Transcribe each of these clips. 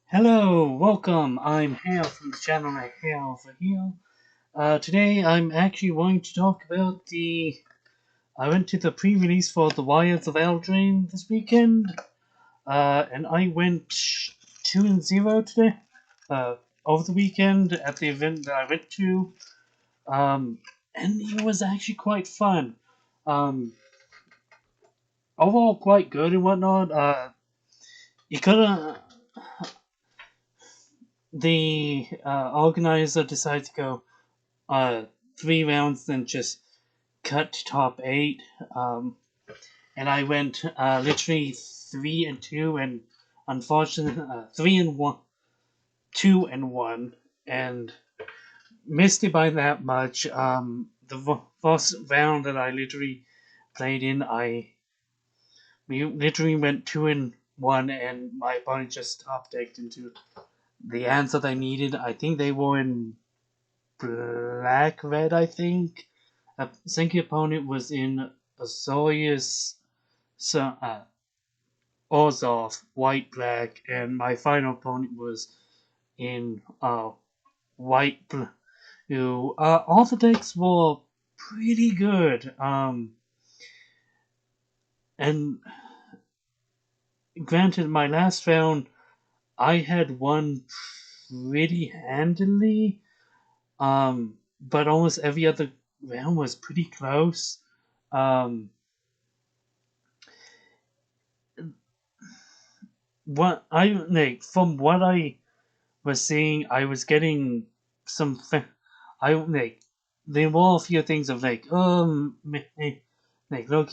Hello, welcome. I'm Hare from the channel ahareoverahill. Today I'm actually going to talk about I went to the pre-release for the Wilds of Eldraine this weekend, and I went 2-0 today, over the weekend at the event that I went to, and it was actually quite fun. Um, Overall quite good and whatnot. You could've the organizer decided to go 3 rounds, then just cut to top 8. And I went literally 3-2, and unfortunately 3-1, 2-1, and missed it by that much. The first round that I literally played in, we literally went 2-1, and my opponent just top decked into the answer they needed. I think they were in black red. I think a second opponent was in Azorius, Orzhov, white black, and my final opponent was in white blue. All the decks were pretty good. And granted, my last round I had won pretty handily. But almost every other round was pretty close. Um, what I like from what I was seeing, I was getting some. I like there were a few things of like looking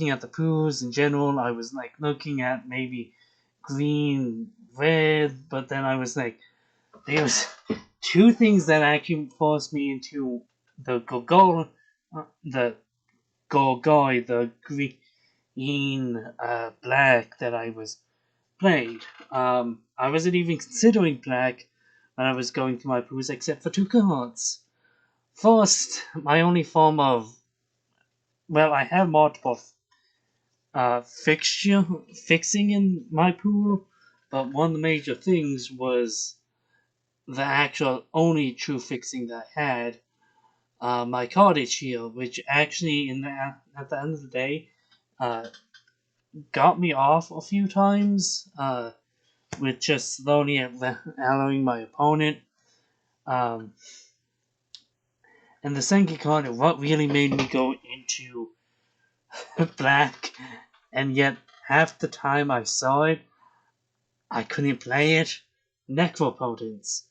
at the pools in general. I was like looking at maybe green, red, but then I was like, there was two things that actually forced me into the the Gorgoi, the green black that I was played. I wasn't even considering black when I was going through my pools, except for two cards. First, my only form of, well, I have multiple fixing in my pool, but one of the major things was the actual only true fixing that I had, my cottage here, which actually at the end of the day, uh, got me off a few times, with just slowly allowing my opponent. Um, and the second card, what really made me go into black, and yet half the time I saw it, I couldn't play it. Necropotence.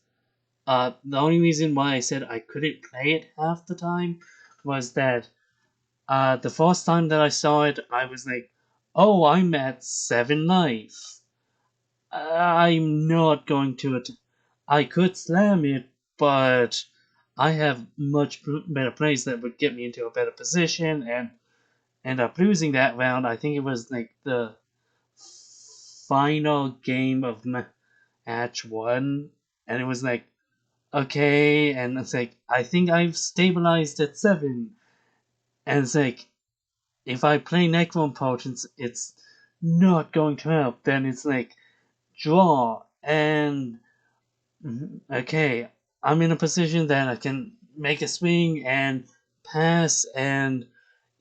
The only reason why I said I couldn't play it half the time was that the first time that I saw it, I was like, "Oh, I'm at 7 life. I'm not going to it. I could slam it, but I have much better plays that would get me into a better position and end up losing that round." I think it was like the final game of match one, and it was like, okay, and it's like, I think I've stabilized at 7, and it's like, if I play Necropotence, it's not going to help. Then it's like, draw, and okay, I'm in a position that I can make a swing and pass, and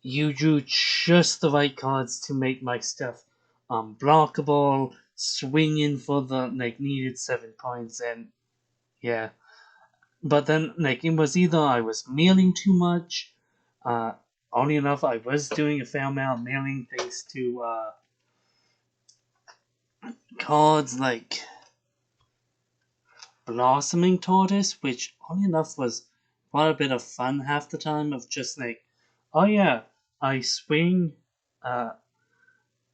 you drew just the right cards to make my stuff unblockable, swinging for the like needed 7 points, and yeah. But then like it was either I was mailing too much, uh, only enough I was doing a fair amount of mailing things to cards like Blossoming Tortoise, which only enough was quite a bit of fun half the time of just like, oh yeah, I swing uh,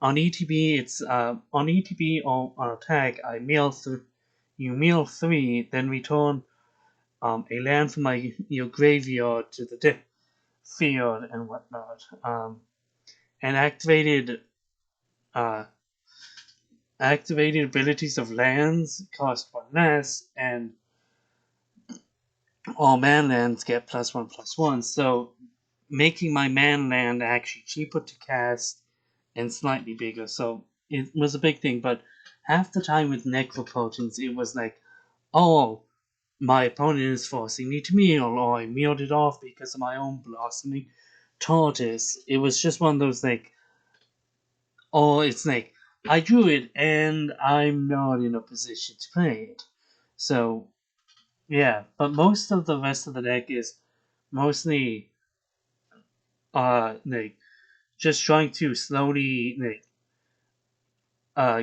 on ETB. It's on ETB or on attack. You mail 3, then return a land from your graveyard to the field and whatnot. And uh, activated abilities of lands cost 1 less, and all man lands get +1/+1. So making my man land actually cheaper to cast and slightly bigger. So it was a big thing. But half the time with Necropotence, it was like, oh, my opponent is forcing me to meal, or I mealed it off because of my own blossoming tortoise. It was just one of those like, oh, it's like, I drew it and I'm not in a position to play it. So, yeah, but most of the rest of the deck is mostly, like, just trying to slowly, like,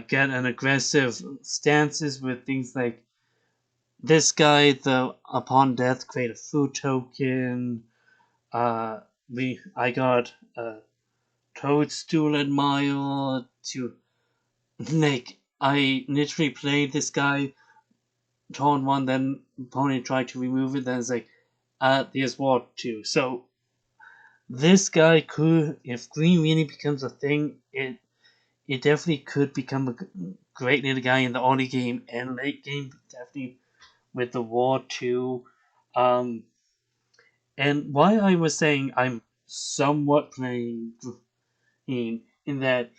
get an aggressive stances with things like this guy, the upon death create a food token. Uh, I got a toadstool admirer to like I literally played this guy, turn one, then opponent tried to remove it, then it's like there's water too. So this guy could, if green really becomes a thing, it definitely could become a great little guy in the early game and late game, definitely with the war too. Um, and why I was saying I'm somewhat playing in that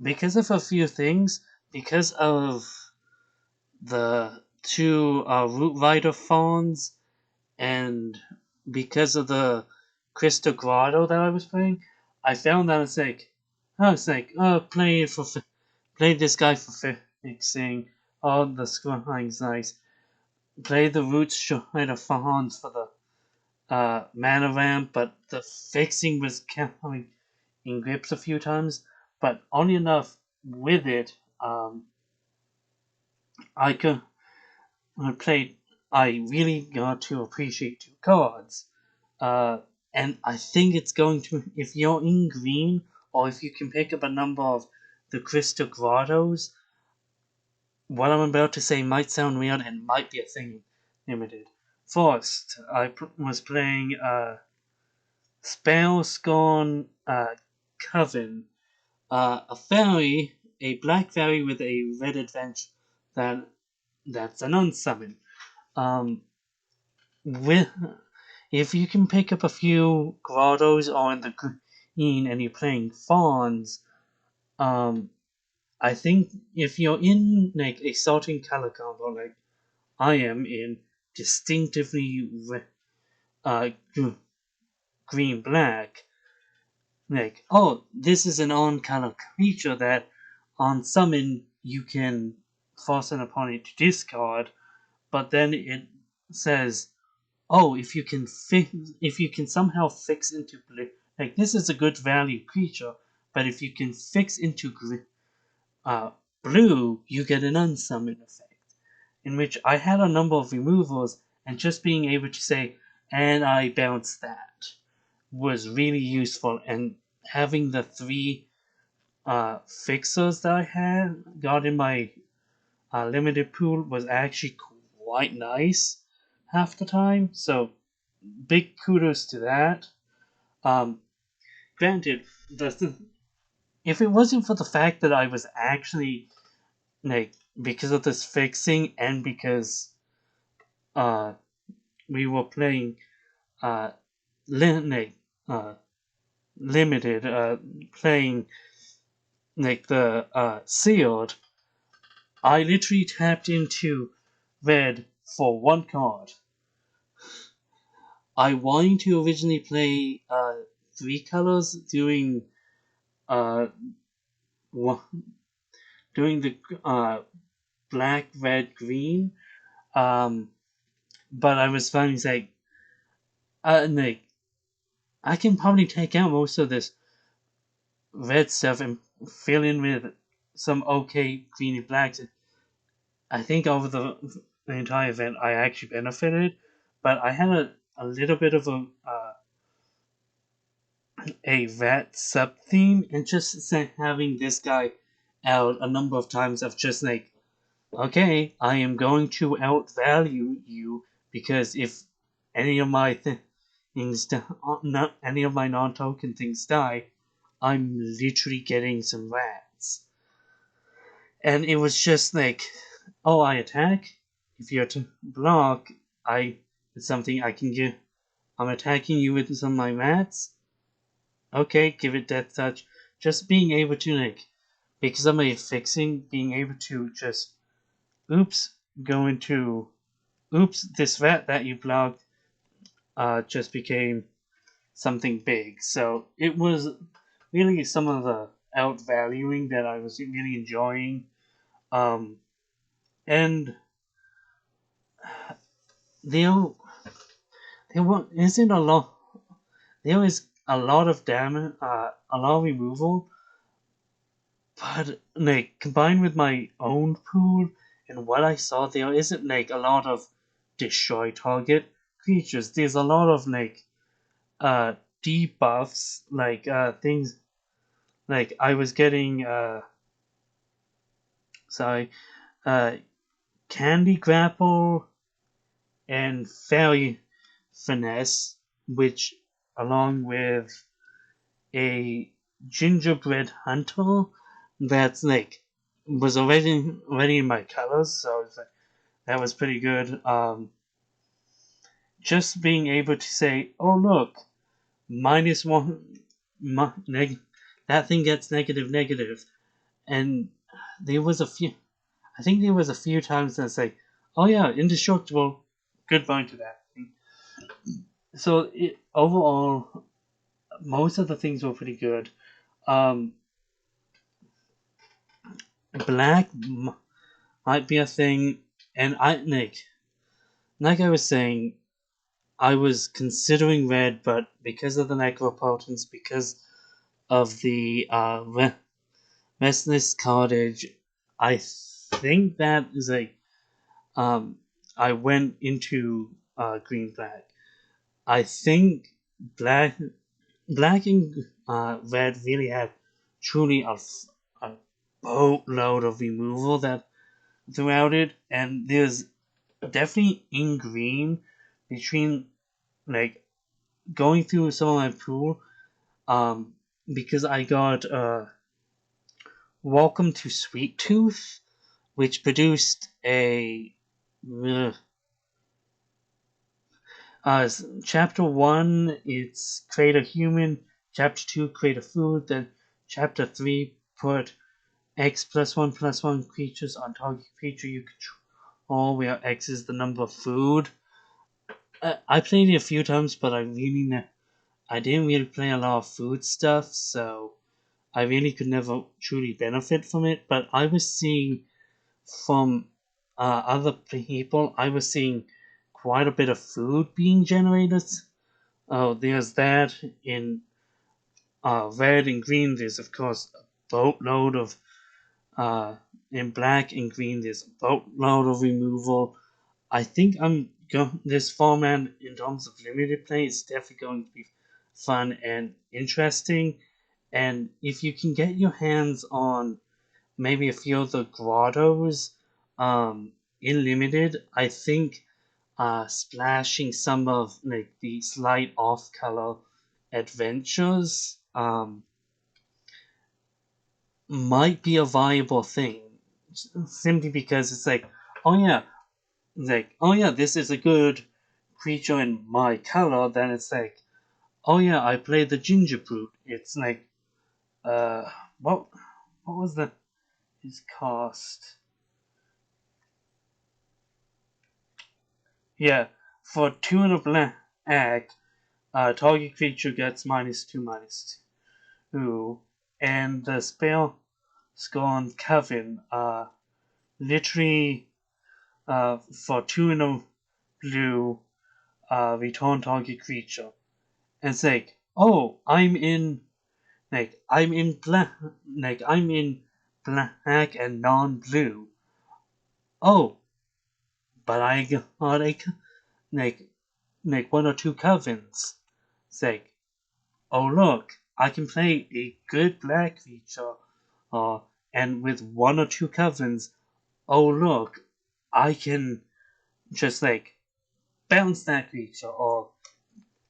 because of a few things, because of the two Root Rider fawns, and because of the Crystal Grotto that I was playing, I found that play play this guy for fixing. Oh, the scoring's nice. Play the Root Strider fawns for the mana ramp, but the fixing was coming in grips a few times, but only enough with it. I could I played. I really got to appreciate two cards, uh, and I think it's going to. If you're in green, or if you can pick up a number of the Crystal Grottos, what I'm about to say might sound weird and might be a thing limited. First, I was playing Spellscorn Coven, a fairy, a black fairy with a red adventure that's an unsummon. Um, with if you can pick up a few grottos on the green and you're playing fawns, I think if you're in like a certain color combo like I am in distinctively uh, green black, like oh this is an on color creature that on summon you can force an opponent to discard, but then it says oh, if you can somehow fix into blue, like this is a good value creature, but if you can fix into uh, blue, you get an unsummon effect. In which I had a number of removals, and just being able to say, and I bounce that, was really useful. And having the three fixers that I had got in my limited pool was actually quite nice half the time. So big kudos to that. Um, Granted, if it wasn't for the fact that I was actually like because of this fixing and because uh we were playing uh, like uh limited playing like the sealed, I literally tapped into red for one card. I wanted to originally play three colors uh doing the black, red, green. Um, but I was finally like, like I can probably take out most of this red stuff and fill in with some okay green and blacks. I think over the entire event, I actually benefited, but I had a little bit of a rat sub theme, and just having this guy out a number of times of just like okay, I am going to outvalue you because if any of my things, not any of my non-token things die, I'm literally getting some rats. And it was just like, oh, I attack. If you're to block, it's something I can give. I'm attacking you with some of my rats. Okay, give it death touch. Just being able to like because of my fixing, being able to just oops, go into oops, this rat that you blocked just became something big. So it was really some of the outvaluing that I was really enjoying. And there, there isn't a lot. There is a lot of damage, a lot of removal, but like combined with my own pool and what I saw, there isn't like a lot of destroy target creatures. There's a lot of like debuffs, like things like I was getting sorry, uh candy grapple and fairy finesse, which along with a gingerbread hunter that's like was already in my colors, so it's like, that was pretty good. Just being able to say, "Oh look, -1, that thing gets negative," and there was a few. I think there was a few times that say, "Oh yeah, indestructible." Goodbye to that thing. So overall, most of the things were pretty good. Um, black might be a thing, and like I was saying, I was considering red, but because of the necropotence, because of the restless cottage, I think that is um, I went into green black. I think black black and red really had truly a boatload of removal that throughout it, and there's definitely in green between like going through some of my pool, um, because I got Welcome to Sweet Tooth, which produced a chapter 1, it's create a human. Chapter 2, create a food. Then chapter 3, put X +1/+1 creatures on target creature you control, where X is the number of food. I played it a few times, but I didn't really play a lot of food stuff, so I really could never truly benefit from it. But I was seeing from other people, I was seeing quite a bit of food being generated. Oh, there's that in red and green. There's of course a boatload of in black and green. There's a boatload of removal. I think this format in terms of limited play is definitely going to be fun and interesting. And if you can get your hands on maybe a few of the grottos in limited, I think splashing some of like the slight off color adventures might be a viable thing, simply because it's like oh yeah, this is a good creature in my color. Then it's like, oh yeah, I played the ginger brute. It's like uh what was his cost? Yeah, for 2 and a black, target creature gets -2/-2, and the spell Scorn Coven, literally, for 2 and a blue, return target creature. And it's like, oh, I'm in black, I'm in black and non-blue. Oh, but I got like, like 1 or 2 covens. It's like, oh look, I can play a good black creature, and with 1 or 2 covens, oh look, I can just like bounce that creature, or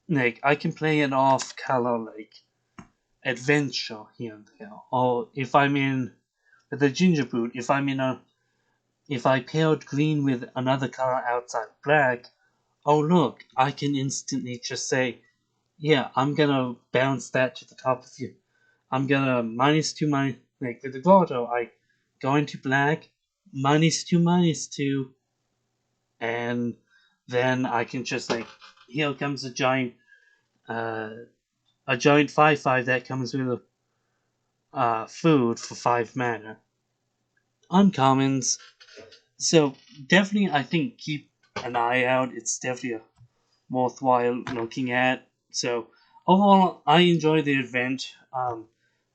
like I can play an off color like adventure here and there. Or if I'm in the ginger brute, if I paired green with another color outside black, oh look, I can instantly just say, yeah, I'm gonna bounce that to the top of you. I'm gonna -2 like with the grotto, I go into black, -2, and then I can just like, here comes uh, a giant 5/5 that comes with food for 5 mana. Uncommons. So definitely, I think keep an eye out. It's definitely a worthwhile looking at. So overall, I enjoyed the event.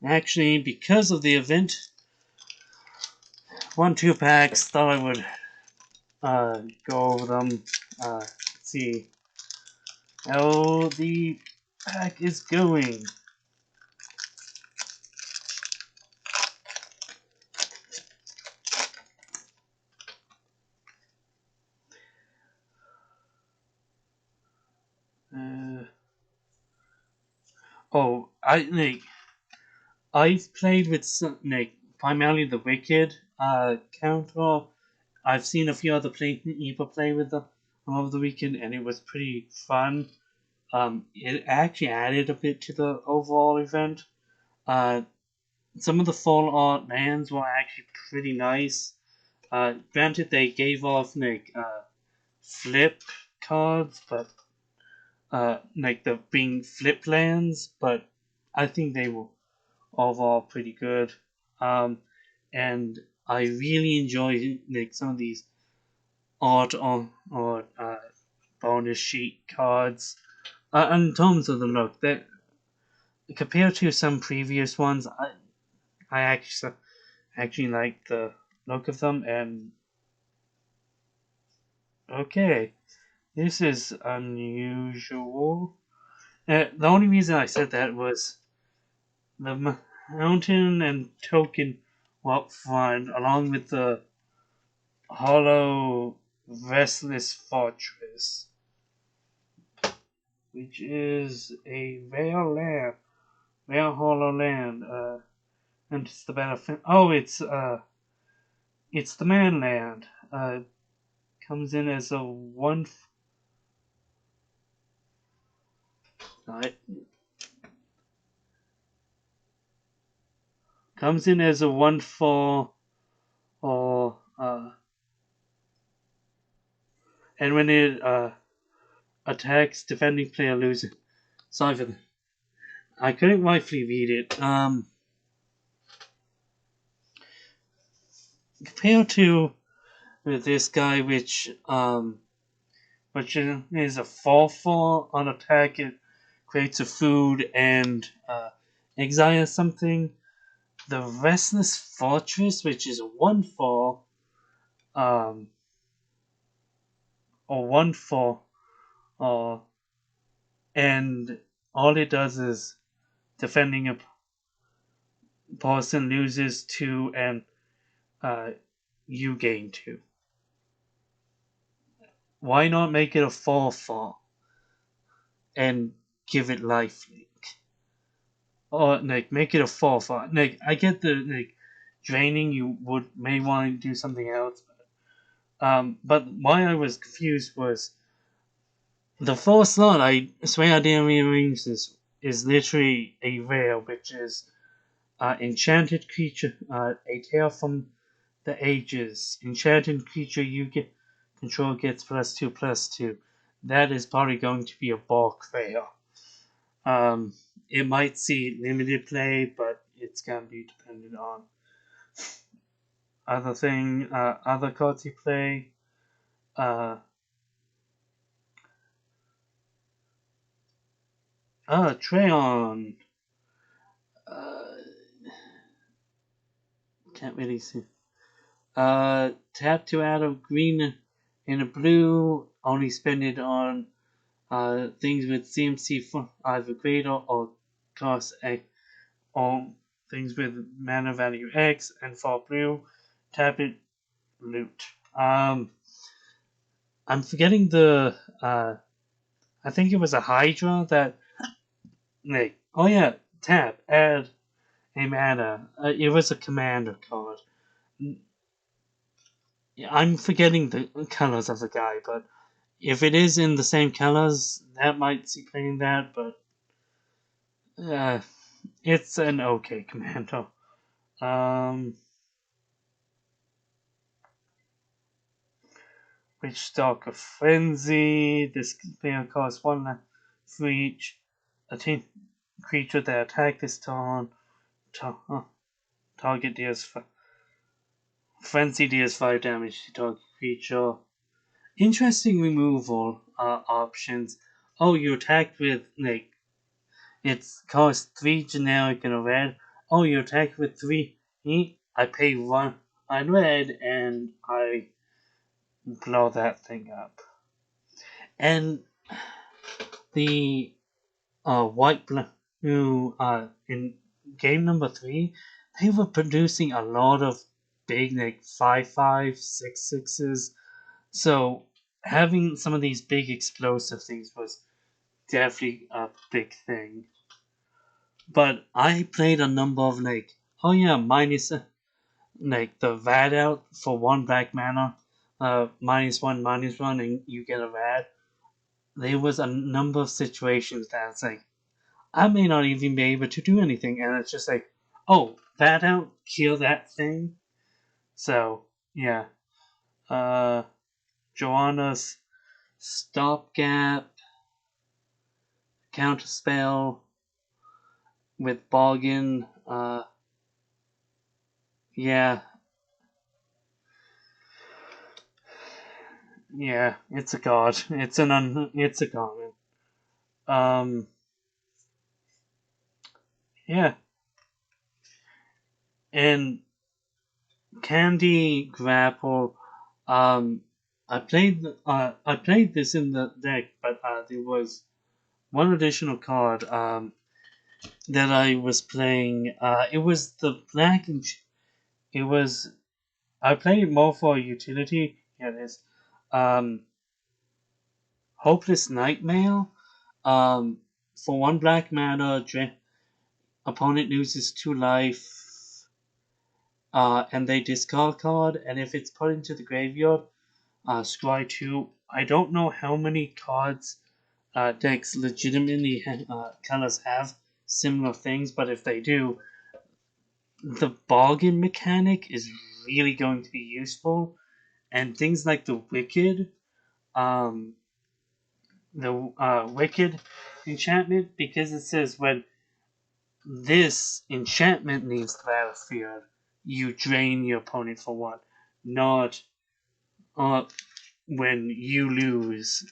Actually, because of the event, won 2 packs. Thought I would go over them. See how the pack is going. Uh, I've played with some, primarily the Wicked counter. I've seen a few other people play with them over the weekend, and it was pretty fun. It actually added a bit to the overall event. Uh, some of the full art lands were actually pretty nice. Granted, they gave off flip cards, but like the being flip lands, but I think they were overall pretty good. Um, and I really enjoy like some of these art or bonus sheet cards. In terms of the look, that compared to some previous ones, I actually like the look of them. And okay, this is unusual. The only reason I said that was the mountain and token were up front, along with the hollow restless fortress, which is a rare hollow land. And it's the benefit. Oh, it's the manland. Comes in as a one. Right. Comes in as a 1/4 or and when it attacks, defending player loses. Sorry for that. I couldn't rightfully read it. Compared to this guy, which is a 4/4 on attack, it creates a food and exile something. The Restless Fortress, which is a 1/4, um, or 1/4, uh, and all it does is defending a person loses 2 and uh, you gain 2. Why not make it a 4/4 and give it lifelink? Or make it a 4/4. I get the draining. You may want to do something else. But why I was confused was the first slot. I swear I didn't rearrange this. Is literally a rare, which is enchanted creature. A tale from the ages. Enchanted creature you get control gets +2/+2. That is probably going to be a bulk rare. It might see limited play, but it's gonna be dependent on other cards you play. Treon. Uh, can't really see. Tap to add a green and a blue. Only spend it on things with CMC for either greater or cost X, or things with mana value X. And for blue, tap it, loot. I'm forgetting the. I think it was a Hydra that. Oh yeah, tap, add a mana. It was a commander card. I'm forgetting the colors of the guy, but if it is in the same colors, that might see playing that, but it's an okay commander. Which stock of frenzy? This player costs 1 life for each creature that attack this turn. Target deals frenzy deals 5 damage to target creature. Interesting removal options. Oh, you attacked with like it costs 3 generic and a red. Oh, you attack with 3. I pay 1 on red and I blow that thing up. And the white blue in game number 3, they were producing a lot of big like 5/5, 6/6s. So having some of these big explosive things was definitely a big thing. But I played a number of like, oh yeah, minus like the VAD out for 1 black mana, -1/-1, and you get a VAD. There was a number of situations that it's like, I may not even be able to do anything, and it's just like, oh, VAD out, kill that thing. So, yeah. Joanna's stopgap, counterspell with bargain, yeah. Yeah, it's a god. It's a god. Um, yeah, and Candy Grapple. I played this in the deck, but there was one additional card that I was playing. It was the black and it was I played it more for utility. Here it is. Um, Hopeless Nightmare. For 1 black mana, opponent loses 2 life. And they discard card, and if it's put into the graveyard, scry 2. I don't know how many cards decks legitimately colors have similar things, but if they do, the bargain mechanic is really going to be useful, and things like um, the Wicked enchantment, because it says when this enchantment leaves the battlefield, you drain your opponent for 1, not when you lose.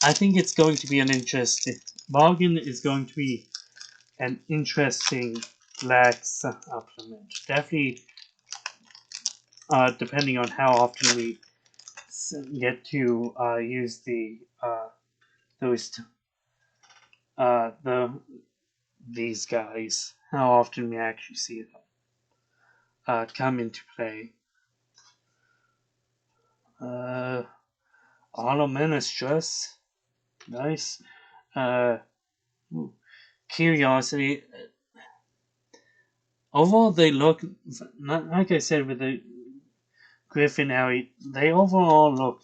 I think it's going to be an interesting. Bargain is going to be an interesting black supplement. Definitely, depending on how often we get to use those these guys. How often we actually see them come into play. Auto Ministress. Nice. Curiosity. Overall, they look, like I said, with the Griffin Alley, they overall look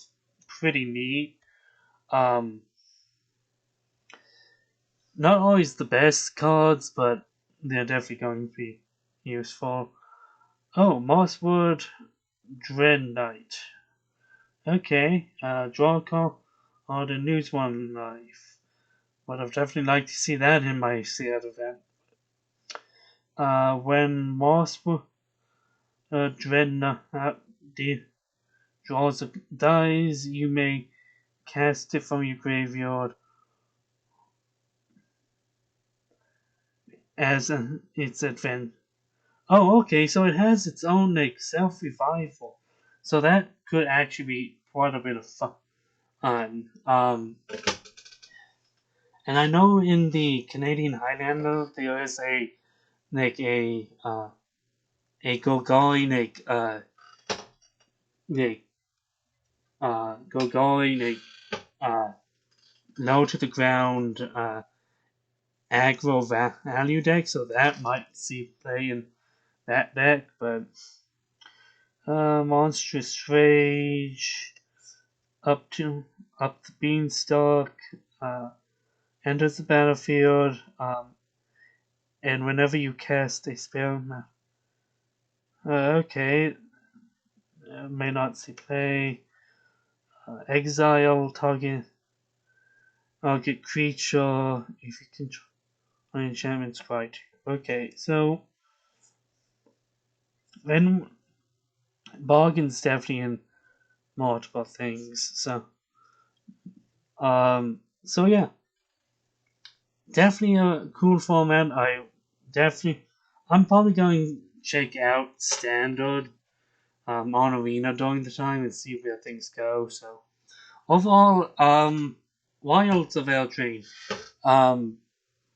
pretty neat. Um, Not always the best cards, but they're definitely going to be useful. Oh, Mosswood Dread Knight. Okay, draw a card or the News One Life. Would have definitely liked to see that in my Seattle event. When Mosswood Dreadnought draws a dice, you may cast it from your graveyard as its advent. Oh, okay, so it has its own like self revival, so that could actually be quite a bit of fun. And I know in the Canadian Highlander there is a like a Gogoi like Gogoi low to the ground aggro value deck, so that might see play in that deck, but Monstrous Rage up the beanstalk enters the battlefield, and whenever you cast a spell, Okay. May not see play. Exile target creature if you control enchantments right. Okay, so then bargain's definitely in multiple things. So yeah, definitely a cool format. I'm probably going to check out standard on arena during the time and see where things go. So overall, Wilds of Eldraine. Um,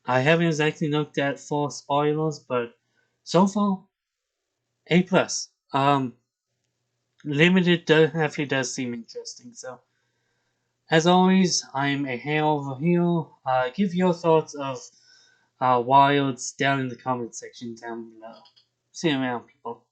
I haven't exactly looked at for spoilers, but so far A plus. Limited definitely does seem interesting. So as always, I'm a Hare over here. Give your thoughts of Wilds down in the comment section down below. See you around, people.